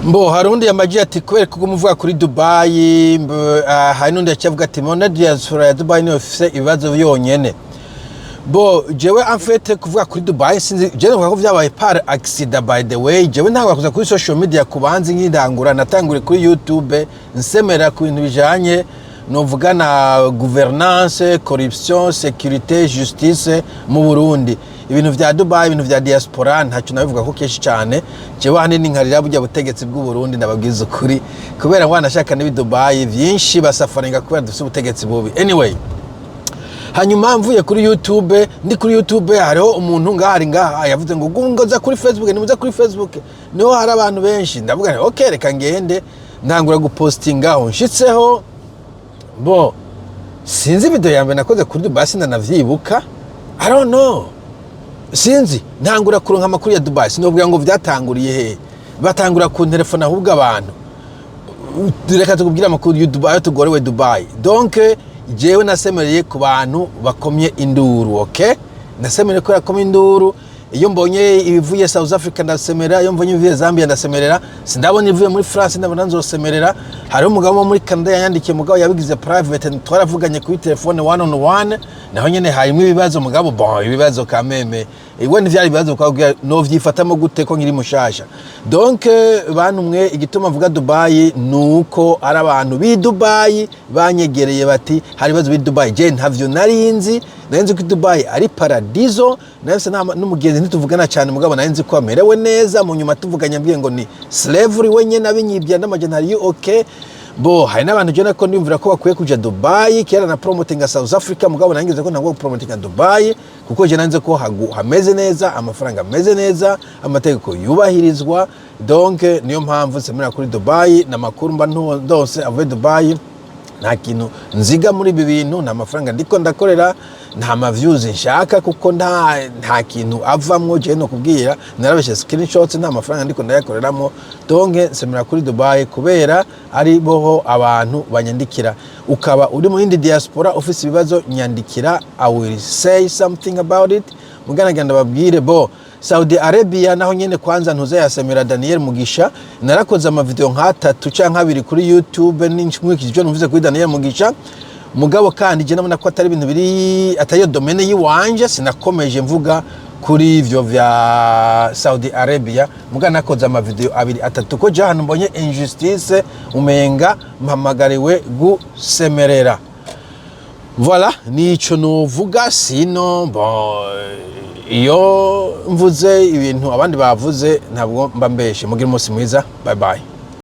Mbo harundi yamaji ati kubera ko umuvuga kuri Dubai hari nundi yacavuga ati mona diaspora ya Dubai niyo ifise ibibazo byonyene. Bo jewe en fait kuvuga kuri Dubai sinzi je no ko vyabaye par accident by the way jewe ntabwo kuza kuri social media kubanza nk'indangura natangure kuri YouTube nsemera ku bintu bijanye no vuga na gouvernance, corruption, sécurité, justice mu Burundi. Ibintu vya Dubai, ibintu vya diaspora ntacyo nabivuga ko keshi cyane. Jewe hanini nkarira burya butegetsi bw'u Burundi ndababwiza ukuri kubera ngo anashaka nibi Dubai vyinshi basafaringa kubera dufite ubutegetsi bubi. Anyway, hanyuma mvuye kuri YouTube, ndi kuri YouTube hariho umuntu ngaha yavuze ngo ngoza kuri Facebook, nimuza kuri Facebook. Niho hari abantu benshi ndavuga okay reka ngende ntangura gupostingaho nshitseho. Bo sinzi video yambe nakoze kuri Dubai sinanavyibuka. I don't know. Sinzi ntangura kuronka amakuru ya Dubai sinobwira ngo vyatanguriye he batangura ku telefone ahubwo abantu reka tukubwira amakuru ya Dubai tugorewe Dubai. Donc jewe nasemereye ku bantu bakomye induru, okay? Nasemereye ko yakomye induru. Iyo mbonye ibivuye South Africa ndasemera, iyo mbonye ibivuye Zambia ndasemerera, sindabona ibivuye muri France ndabona nzosemerera. Hari umugabo muri Canada yanyandikiye mugabo yabigize private twaravuganye kuri telefone one on one, naho nyene harimo ibibazo mugabo bon ibibazo kameme iwe n'ivyari ibibazo kwa no vyifatamo gute ko nkiri mushasha. Donc bantu mwe igituma mvuga Dubai nuko ari abantu bi Dubai banyegereye bati hari ibibazo bi Dubai je ntavyo narinzi ko Dubai ari paradiso nase n'umugenzi ntituvugana cyane mugabo narinzi ko amerewe neza mu nyuma tuvuganya mbwiye ngo ni slavery wenye nabinyibya n'amajana ari okay. Bo hari n'abantu je nako ndimvira ko bakwiye kuja Dubai kera na promoting South Africa mugabo nangize ko ntabwo promoting Dubai kuko je nanze ko hameze neza, amafaranga ameze neza, amategeko yubahirizwa. Donc niyo mpamvu semera kuri Dubai na makuru mba ndose ave Dubai nta kintu nziga muri ibi bintu, nta mafaranga ndiko ndakorera, nta ma views nshaka kuko nta kintu avamwo je no kubwira narabeshe screenshots, nta mafaranga ndiko ndayakoreramo. Donc semera kuri Dubai kubera ari boho abantu banyandikira. Ukaba uri mu yindi diaspora office ibibazo nyandikira, I will say something about it. Muganaganda babwire bo Saudi Arabia naho nyene kwanza ntuze yasemera Daniel Mugisha narakoze ama video nk'atatu canke abiri kuri YouTube n'inshimwikije numvize kuri Daniel Mugisha mugabo kandi je nabona ko atari ibintu biri atayo domaine yiwanje sinakomeje mvuga kuri ivyo vya Saudi Arabia mugana nakoze ama video abiri atatu ko je hano mbonye injustice umenga mpamagariwe gusemerera. Voilà nico novuga sino bon iyo mvuze ibintu abandi bavuze ntabwo mba mbeshe. Mugire umunsi mwiza, bye bye.